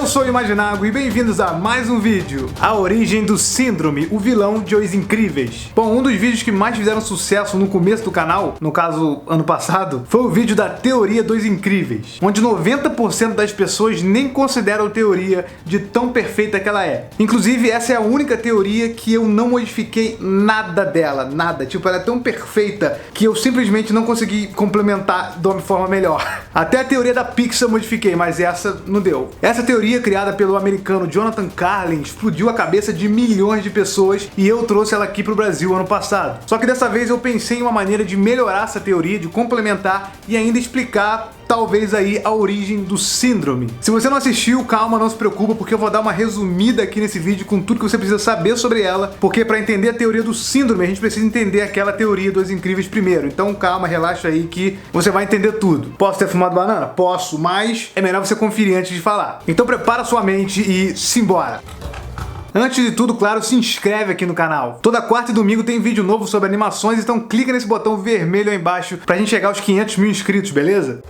sou o Imaginago e bem-vindos a mais um vídeo. A origem do Síndrome, o vilão de Os Incríveis. Bom, um dos vídeos que mais fizeram sucesso no começo do canal, no caso, ano passado, foi o vídeo da teoria dos Incríveis, onde 90% das pessoas nem consideram a teoria de tão perfeita que ela é. Inclusive, essa é a única teoria que eu não modifiquei nada dela, nada. Tipo, ela é tão perfeita que eu simplesmente não consegui complementar de uma forma melhor. Até a teoria da Pixar eu modifiquei, mas essa não deu. Essa teoria, criada pelo americano Jonathan Carlin, explodiu a cabeça de milhões de pessoas e eu trouxe ela aqui pro Brasil ano passado. Só que dessa vez eu pensei em uma maneira de melhorar essa teoria, de complementar e ainda explicar talvez aí a origem do síndrome. Se você não assistiu, calma, não se preocupa, porque eu vou dar uma resumida aqui nesse vídeo com tudo que você precisa saber sobre ela, porque para entender a teoria do síndrome, a gente precisa entender aquela teoria dos incríveis primeiro. Então calma, relaxa aí que você vai entender tudo. Posso ter fumado banana? Posso, mas é melhor você conferir antes de falar. Então prepara sua mente e simbora! Antes de tudo, claro, se inscreve aqui no canal. Toda quarta e domingo tem vídeo novo sobre animações, então clica nesse botão vermelho aí embaixo pra gente chegar aos 500 mil inscritos, beleza?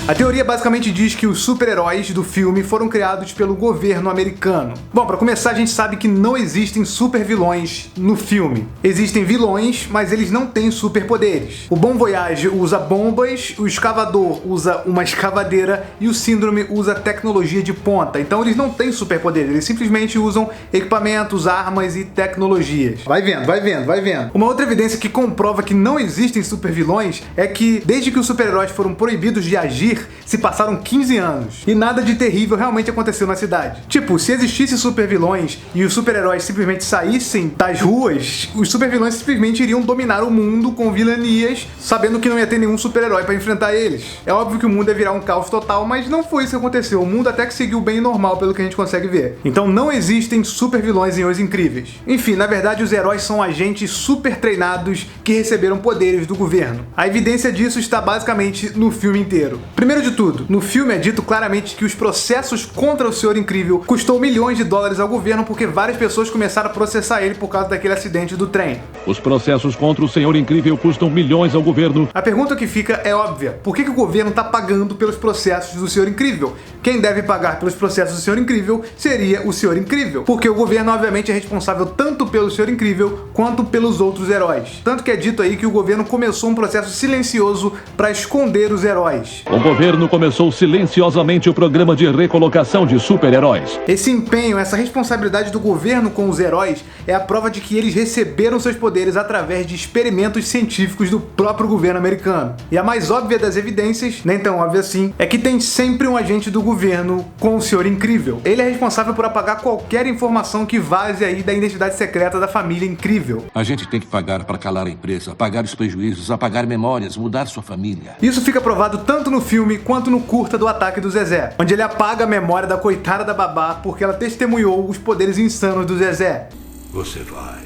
A teoria basicamente diz que os super-heróis do filme foram criados pelo governo americano. Bom, para começar, a gente sabe que não existem super-vilões no filme. Existem vilões, mas eles não têm superpoderes. O Bom Voyage usa bombas, o Escavador usa uma escavadeira e o Síndrome usa tecnologia de ponta. Então eles não têm superpoderes, eles simplesmente usam equipamentos, armas e tecnologias. Vai vendo, vai vendo, vai vendo. Uma outra evidência que comprova que não existem super-vilões é que, desde que os super-heróis foram proibidos de agir, se passaram 15 anos e nada de terrível realmente aconteceu na cidade. Tipo, se existissem super-vilões e os super-heróis simplesmente saíssem das ruas, os super-vilões simplesmente iriam dominar o mundo com vilanias, sabendo que não ia ter nenhum super-herói para enfrentar eles. É óbvio que o mundo ia virar um caos total, mas não foi isso que aconteceu. O mundo até que seguiu bem normal, pelo que a gente consegue ver. Então não existem super-vilões em Os Incríveis. Enfim, na verdade, os heróis são agentes super treinados que receberam poderes do governo. A evidência disso está basicamente no filme inteiro. Primeiro de tudo, no filme é dito claramente que os processos contra o Senhor Incrível custou milhões de dólares ao governo porque várias pessoas começaram a processar ele por causa daquele acidente do trem. Os processos contra o Senhor Incrível custam milhões ao governo. A pergunta que fica é óbvia. Por que o governo está pagando pelos processos do Senhor Incrível? Quem deve pagar pelos processos do Senhor Incrível seria o Senhor Incrível. Porque o governo, obviamente, é responsável tanto pelo Senhor Incrível quanto pelos outros heróis. Tanto que é dito aí que o governo começou um processo silencioso para esconder os heróis. O governo começou silenciosamente o programa de recolocação de super-heróis. Esse empenho, essa responsabilidade do governo com os heróis é a prova de que eles receberam seus poderes através de experimentos científicos do próprio governo americano. E a mais óbvia das evidências, nem tão óbvia assim, é que tem sempre um agente do governo com o Senhor Incrível. Ele é responsável por apagar qualquer informação que vaze aí da identidade secreta da família Incrível. A gente tem que pagar para calar a empresa, apagar os prejuízos, apagar memórias, mudar sua família. Isso fica provado tanto no filme quanto no curta do Ataque do Zezé, onde ele apaga a memória da coitada da babá porque ela testemunhou os poderes insanos do Zezé. Você vai.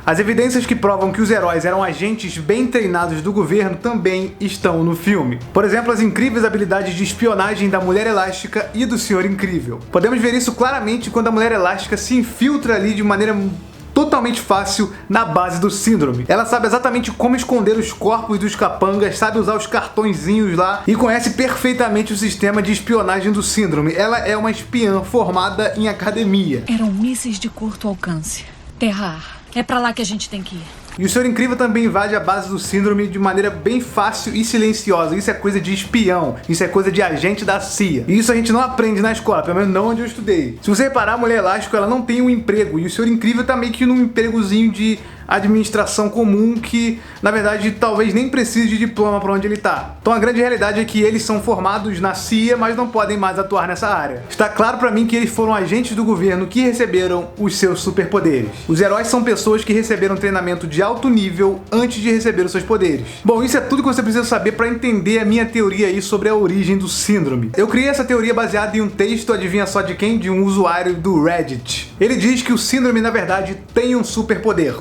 As evidências que provam que os heróis eram agentes bem treinados do governo também estão no filme. Por exemplo, as incríveis habilidades de espionagem da Mulher Elástica e do Senhor Incrível. Podemos ver isso claramente quando a Mulher Elástica se infiltra ali de maneira totalmente fácil na base do Síndrome. Ela sabe exatamente como esconder os corpos dos capangas, sabe usar os cartõezinhos lá e conhece perfeitamente o sistema de espionagem do Síndrome. Ela é uma espiã formada em academia. Eram mísseis de curto alcance. Terrar. É pra lá que a gente tem que ir. E o Senhor Incrível também invade a base do Síndrome de maneira bem fácil e silenciosa. Isso é coisa de espião, isso é coisa de agente da CIA. E isso a gente não aprende na escola, pelo menos não onde eu estudei. Se você reparar, a Mulher Elástica, ela não tem um emprego, e o Senhor Incrível tá meio que num empregozinho de administração comum que, na verdade, talvez nem precise de diploma para onde ele tá. Então a grande realidade é que eles são formados na CIA, mas não podem mais atuar nessa área. Está claro para mim que eles foram agentes do governo que receberam os seus superpoderes. Os heróis são pessoas que receberam treinamento de alto nível antes de receber os seus poderes. Bom, isso é tudo que você precisa saber para entender a minha teoria aí sobre a origem do Síndrome. Eu criei essa teoria baseada em um texto, adivinha só de quem? De um usuário do Reddit. Ele diz que o Síndrome, na verdade, tem um superpoder: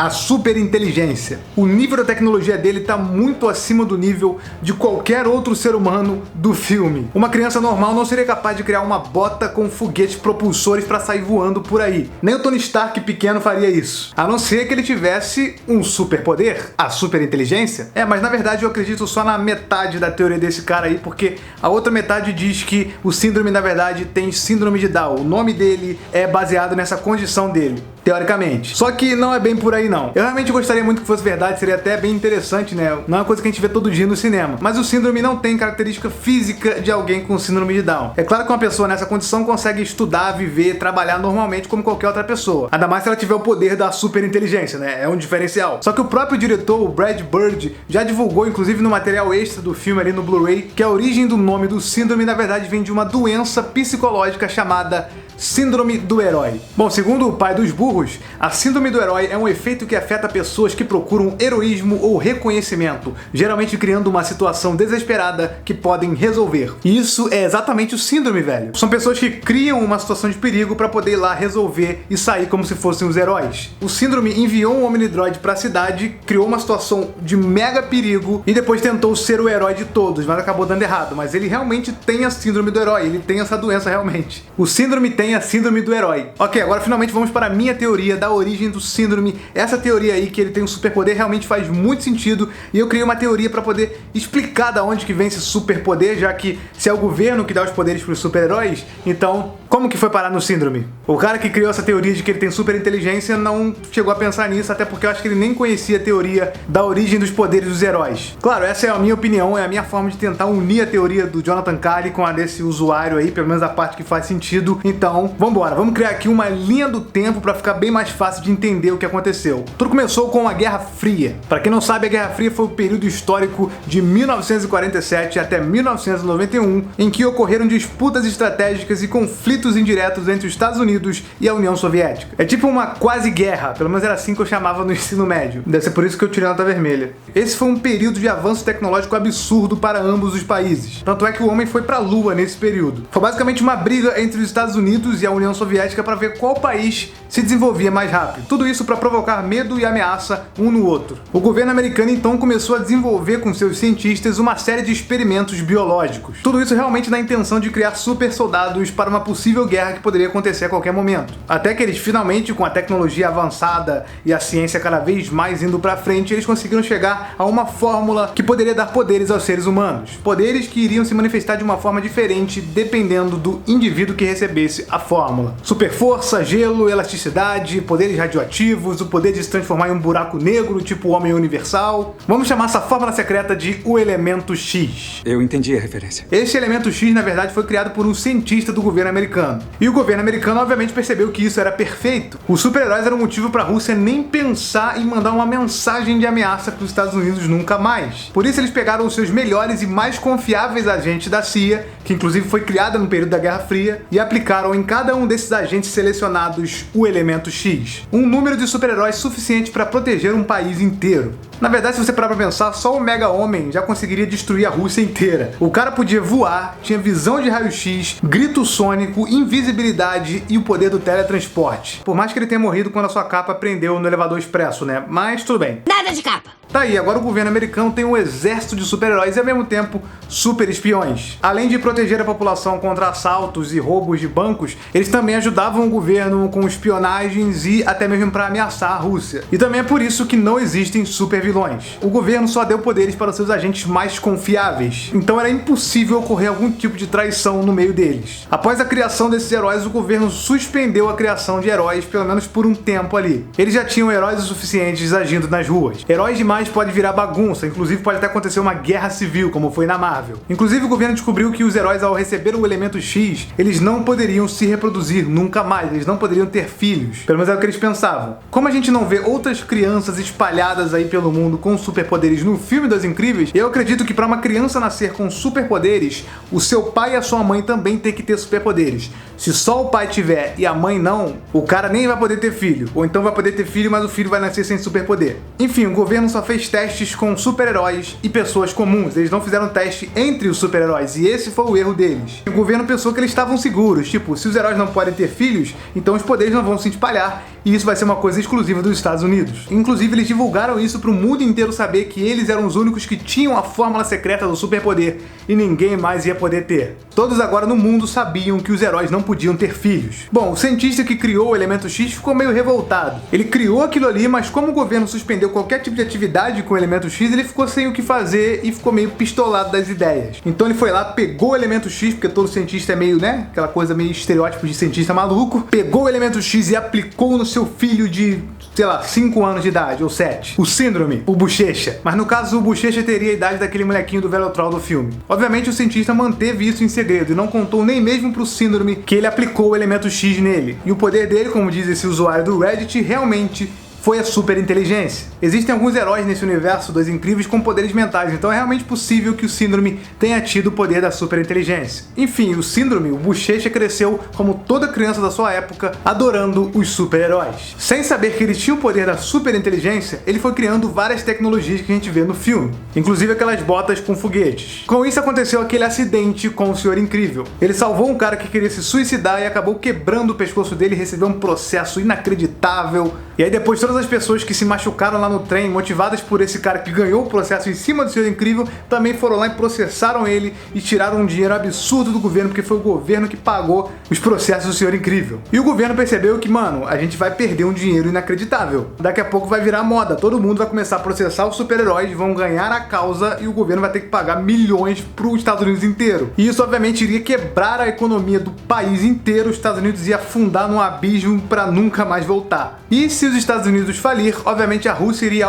a superinteligência. O nível da tecnologia dele tá muito acima do nível de qualquer outro ser humano do filme. Uma criança normal não seria capaz de criar uma bota com foguetes propulsores para sair voando por aí. Nem o Tony Stark pequeno faria isso. A não ser que ele tivesse um superpoder, a superinteligência. Mas na verdade eu acredito só na metade da teoria desse cara aí, porque a outra metade diz que o síndrome na verdade tem síndrome de Down. O nome dele é baseado nessa condição dele, teoricamente. Só que não é bem por aí não. Eu realmente gostaria muito que fosse verdade, seria até bem interessante, né? Não é uma coisa que a gente vê todo dia no cinema. Mas o síndrome não tem característica física de alguém com síndrome de Down. É claro que uma pessoa nessa condição consegue estudar, viver, trabalhar normalmente como qualquer outra pessoa. Ainda mais se ela tiver o poder da superinteligência, né? É um diferencial. Só que o próprio diretor, o Brad Bird, já divulgou, inclusive no material extra do filme ali no Blu-ray, que a origem do nome do síndrome na verdade vem de uma doença psicológica chamada Síndrome do Herói. Bom, segundo o pai dos burros, a Síndrome do Herói é um efeito que afeta pessoas que procuram heroísmo ou reconhecimento, geralmente criando uma situação desesperada que podem resolver. E isso é exatamente o síndrome, velho. São pessoas que criam uma situação de perigo para poder ir lá resolver e sair como se fossem os heróis. O síndrome enviou um Omnidroid para a cidade, criou uma situação de mega perigo e depois tentou ser o herói de todos, mas acabou dando errado. Mas ele realmente tem a Síndrome do Herói, ele tem essa doença realmente. O síndrome tem a Síndrome do Herói. Ok, agora finalmente vamos para a minha teoria da origem do síndrome. Essa teoria aí que ele tem um superpoder realmente faz muito sentido e eu criei uma teoria para poder explicar da onde que vem esse superpoder, já que se é o governo que dá os poderes para os super-heróis, então como que foi parar no síndrome? O cara que criou essa teoria de que ele tem superinteligência não chegou a pensar nisso, até porque eu acho que ele nem conhecia a teoria da origem dos poderes dos heróis. Claro, essa é a minha opinião, é a minha forma de tentar unir a teoria do Jonathan Calle com a desse usuário aí, pelo menos a parte que faz sentido. Então, vambora, vamos criar aqui uma linha do tempo para ficar bem mais fácil de entender o que aconteceu. Tudo começou com a Guerra Fria. Para quem não sabe, a Guerra Fria foi o período histórico de 1947 até 1991, em que ocorreram disputas estratégicas e conflitos indiretos entre os Estados Unidos e a União Soviética. É tipo uma quase guerra, pelo menos era assim que eu chamava no ensino médio. Deve ser por isso que eu tirei a nota vermelha. Esse foi um período de avanço tecnológico absurdo para ambos os países. Tanto é que o homem foi para a Lua nesse período. Foi basicamente uma briga entre os Estados Unidos e a União Soviética para ver qual país se desenvolvia mais rápido. Tudo isso para provocar medo e ameaça um no outro. O governo americano então começou a desenvolver com seus cientistas uma série de experimentos biológicos. Tudo isso realmente na intenção de criar super soldados para uma possível guerra que poderia acontecer a qualquer momento. Até que eles finalmente, com a tecnologia avançada e a ciência cada vez mais indo para frente, eles conseguiram chegar a uma fórmula que poderia dar poderes aos seres humanos. Poderes que iriam se manifestar de uma forma diferente dependendo do indivíduo que recebesse a fórmula. Super força, gelo, elasticidade, poderes radioativos, o poder de se transformar em um buraco negro, tipo o Homem Universal. Vamos chamar essa fórmula secreta de o Elemento X. Eu entendi a referência. Esse Elemento X, na verdade, foi criado por um cientista do governo americano. E o governo americano, obviamente, percebeu que isso era perfeito. Os super-heróis eram motivo para a Rússia nem pensar em mandar uma mensagem de ameaça para os Estados Unidos nunca mais. Por isso, eles pegaram os seus melhores e mais confiáveis agentes da CIA, que inclusive foi criada no período da Guerra Fria, e aplicaram em cada um desses agentes selecionados o Elemento X. Um número de super-heróis suficiente para proteger um país inteiro. Na verdade, se você parar pra pensar, só o Mega Homem já conseguiria destruir a Rússia inteira. O cara podia voar, tinha visão de raio-x, grito sônico, invisibilidade e o poder do teletransporte. Por mais que ele tenha morrido quando a sua capa prendeu no elevador expresso, né? Mas tudo bem. Nada de capa! Tá aí, agora o governo americano tem um exército de super-heróis e ao mesmo tempo super espiões. Além de proteger a população contra assaltos e roubos de bancos, eles também ajudavam o governo com espionagens e até mesmo para ameaçar a Rússia. E também é por isso que não existem super-vilões. O governo só deu poderes para os seus agentes mais confiáveis, então era impossível ocorrer algum tipo de traição no meio deles. Após a criação desses heróis, o governo suspendeu a criação de heróis, pelo menos por um tempo ali. Eles já tinham heróis o suficientes agindo nas ruas. Heróis demais pode virar bagunça, inclusive pode até acontecer uma guerra civil, como foi na Marvel. Inclusive o governo descobriu que os heróis, ao receber o Elemento X, eles não poderiam se reproduzir nunca mais, eles não poderiam ter filhos. Pelo menos é o que eles pensavam. Como a gente não vê outras crianças espalhadas aí pelo mundo com superpoderes no filme das Incríveis, eu acredito que para uma criança nascer com superpoderes, o seu pai e a sua mãe também tem que ter superpoderes. Se só o pai tiver e a mãe não, o cara nem vai poder ter filho, ou então vai poder ter filho, mas o filho vai nascer sem superpoder. Enfim, o governo só fez testes com super-heróis e pessoas comuns, eles não fizeram teste entre os super-heróis, e esse foi o erro deles. O governo pensou que eles estavam seguros, tipo, se os heróis não podem ter filhos, então os poderes não vão se espalhar, e isso vai ser uma coisa exclusiva dos Estados Unidos. Inclusive, eles divulgaram isso para o mundo inteiro saber que eles eram os únicos que tinham a fórmula secreta do superpoder e ninguém mais ia poder ter. Todos agora no mundo sabiam que os heróis não podiam ter filhos. Bom, o cientista que criou o Elemento X ficou meio revoltado. Ele criou aquilo ali, mas como o governo suspendeu qualquer tipo de atividade com o Elemento X, ele ficou sem o que fazer e ficou meio pistolado das ideias. Então ele foi lá, pegou o Elemento X, porque todo cientista é meio, né, aquela coisa meio estereótipo de cientista maluco, pegou o Elemento X e aplicou no seu filho de, sei lá, 5 anos de idade, ou 7. O Síndrome, o Bochecha. Mas no caso, o Bochecha teria a idade daquele molequinho do Velotrol do filme. Obviamente o cientista manteve isso em segredo e não contou nem mesmo pro Síndrome que ele aplicou o Elemento X nele. E o poder dele, como diz esse usuário do Reddit, realmente foi a super inteligência. Existem alguns heróis nesse universo dos Incríveis com poderes mentais, então é realmente possível que o Síndrome tenha tido o poder da super inteligência. Enfim, o Síndrome, o Bochecha, cresceu como toda criança da sua época, adorando os super-heróis. Sem saber que ele tinha o poder da super inteligência, ele foi criando várias tecnologias que a gente vê no filme, inclusive aquelas botas com foguetes. Com isso aconteceu aquele acidente com o Senhor Incrível. Ele salvou um cara que queria se suicidar e acabou quebrando o pescoço dele e recebeu um processo inacreditável. E aí depois todas as pessoas que se machucaram lá no trem, motivadas por esse cara que ganhou o processo em cima do Senhor Incrível, também foram lá e processaram ele e tiraram um dinheiro absurdo do governo, porque foi o governo que pagou os processos do Senhor Incrível. E o governo percebeu que, mano, a gente vai perder um dinheiro inacreditável. Daqui a pouco vai virar moda, todo mundo vai começar a processar os super-heróis, vão ganhar a causa e o governo vai ter que pagar milhões pro Estados Unidos inteiro. E isso obviamente iria quebrar a economia do país inteiro, os Estados Unidos ia afundar num abismo pra nunca mais voltar. E se os Estados Unidos falir, obviamente a Rússia iria,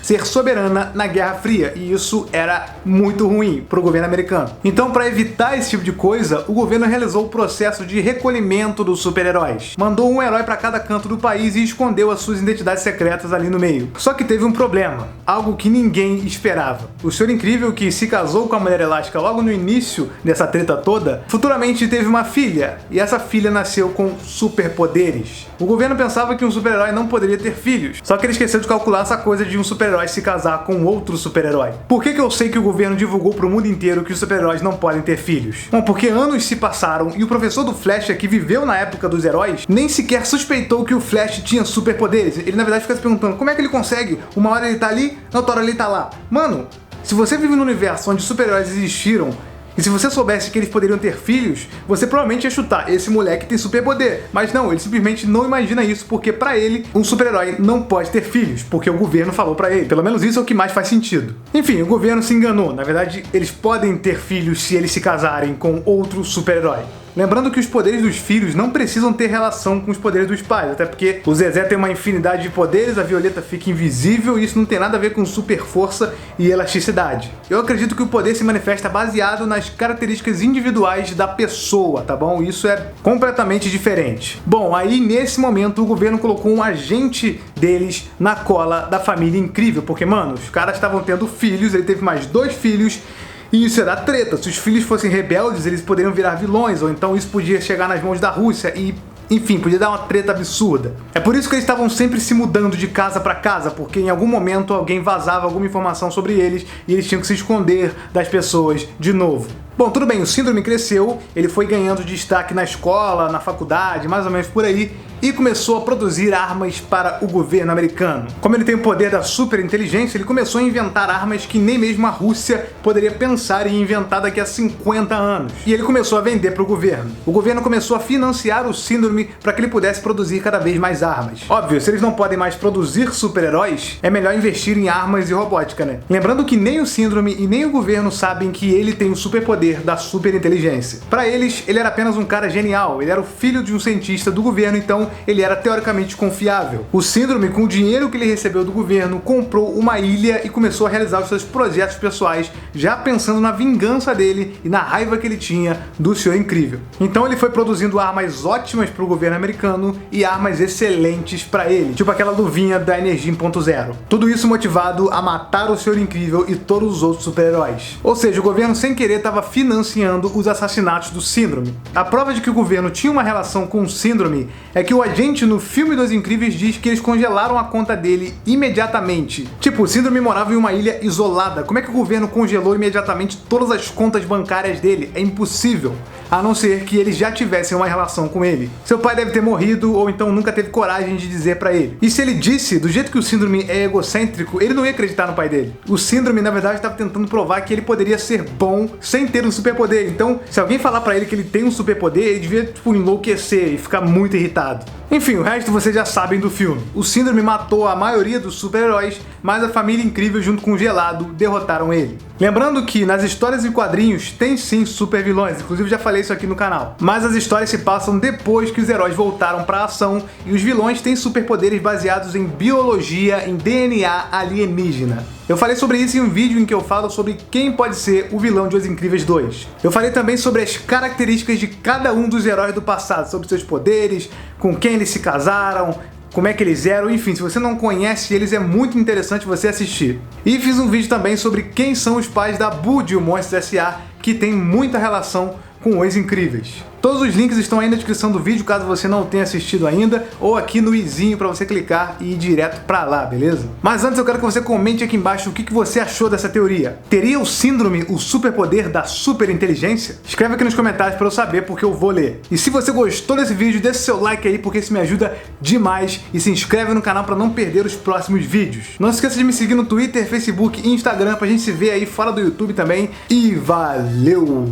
ser soberana na Guerra Fria, e isso era muito ruim para o governo americano. Então, para evitar esse tipo de coisa, o governo realizou o processo de recolhimento dos super-heróis. Mandou um herói para cada canto do país e escondeu as suas identidades secretas ali no meio. Só que teve um problema, algo que ninguém esperava. O Senhor Incrível, que se casou com a Mulher Elástica logo no início dessa treta toda, futuramente teve uma filha, e essa filha nasceu com superpoderes. O governo pensava que um super-herói não poderia ter filhos, só que ele esqueceu de calcular essa coisa de um super-herói se casar com outro super-herói. Por que eu sei que o governo divulgou pro mundo inteiro que os super-heróis não podem ter filhos? Bom, porque anos se passaram e o professor do Flash, que viveu na época dos heróis, nem sequer suspeitou que o Flash tinha superpoderes. Ele na verdade fica se perguntando, como é que ele consegue? Uma hora ele tá ali, na outra hora ele tá lá. Mano, se você vive num universo onde super-heróis existiram, e se você soubesse que eles poderiam ter filhos, você provavelmente ia chutar, esse moleque tem superpoder. Mas não, ele simplesmente não imagina isso, porque pra ele, um super-herói não pode ter filhos, porque o governo falou pra ele. Pelo menos isso é o que mais faz sentido. Enfim, o governo se enganou. Na verdade, eles podem ter filhos se eles se casarem com outro super-herói. Lembrando que os poderes dos filhos não precisam ter relação com os poderes dos pais, até porque o Zezé tem uma infinidade de poderes, a Violeta fica invisível e isso não tem nada a ver com super força e elasticidade. Eu acredito que o poder se manifesta baseado nas características individuais da pessoa, tá bom? Isso é completamente diferente. Bom, aí nesse momento o governo colocou um agente deles na cola da família Incrível, porque, mano, os caras estavam tendo filhos, ele teve mais 2 filhos, e isso era treta. Se os filhos fossem rebeldes, eles poderiam virar vilões, ou então isso podia chegar nas mãos da Rússia e, enfim, podia dar uma treta absurda. É por isso que eles estavam sempre se mudando de casa pra casa, porque em algum momento alguém vazava alguma informação sobre eles e eles tinham que se esconder das pessoas de novo. Bom, tudo bem, o Síndrome cresceu, ele foi ganhando destaque na escola, na faculdade, mais ou menos por aí, e começou a produzir armas para o governo americano. Como ele tem o poder da super inteligência, ele começou a inventar armas que nem mesmo a Rússia poderia pensar em inventar daqui a 50 anos. E ele começou a vender para o governo. O governo começou a financiar o Síndrome para que ele pudesse produzir cada vez mais armas. Óbvio, se eles não podem mais produzir super-heróis, é melhor investir em armas e robótica, né? Lembrando que nem o Síndrome e nem o governo sabem que ele tem o superpoder da super inteligência. Para eles, ele era apenas um cara genial, ele era o filho de um cientista do governo, então ele era teoricamente confiável. O Síndrome, com o dinheiro que ele recebeu do governo, comprou uma ilha e começou a realizar os seus projetos pessoais, já pensando na vingança dele e na raiva que ele tinha do Senhor Incrível. Então ele foi produzindo armas ótimas para o governo americano e armas excelentes para ele, tipo aquela luvinha da Energia 1.0. Tudo isso motivado a matar o Senhor Incrível e todos os outros super-heróis. Ou seja, o governo sem querer estava financiando os assassinatos do Síndrome. A prova de que o governo tinha uma relação com o Síndrome é que o o agente no filme dos Incríveis diz que eles congelaram a conta dele imediatamente. Tipo, o Síndrome morava em uma ilha isolada. Como é que o governo congelou imediatamente todas as contas bancárias dele? É impossível. A não ser que eles já tivessem uma relação com ele. Seu pai deve ter morrido ou então nunca teve coragem de dizer pra ele. E se ele disse, do jeito que o Síndrome é egocêntrico, ele não ia acreditar no pai dele. O Síndrome, na verdade, estava tentando provar que ele poderia ser bom sem ter um superpoder. Então, se alguém falar pra ele que ele tem um superpoder, ele devia, tipo, enlouquecer e ficar muito irritado. Enfim, o resto vocês já sabem do filme. O Síndrome matou a maioria dos super-heróis, mas a família Incrível junto com o Gelado derrotaram ele. Lembrando que nas histórias e quadrinhos tem sim super-vilões, inclusive já falei isso aqui no canal. Mas as histórias se passam depois que os heróis voltaram pra ação e os vilões têm superpoderes baseados em biologia, em DNA alienígena. Eu falei sobre isso em um vídeo em que eu falo sobre quem pode ser o vilão de Os Incríveis 2. Eu falei também sobre as características de cada um dos heróis do passado, sobre seus poderes, com quem eles se casaram, como é que eles eram, enfim, se você não conhece eles é muito interessante você assistir. E fiz um vídeo também sobre quem são os pais da Boo de O Monstros S.A., que tem muita relação com Os Incríveis. Todos os links estão aí na descrição do vídeo, caso você não tenha assistido ainda, ou aqui no izinho para você clicar e ir direto pra lá, beleza? Mas antes eu quero que você comente aqui embaixo o que você achou dessa teoria. Teria o Síndrome o superpoder da superinteligência? Escreve aqui nos comentários para eu saber, porque eu vou ler. E se você gostou desse vídeo, deixa seu like aí, porque isso me ajuda demais, e se inscreve no canal para não perder os próximos vídeos. Não se esqueça de me seguir no Twitter, Facebook e Instagram pra gente se ver aí fora do YouTube também. E valeu!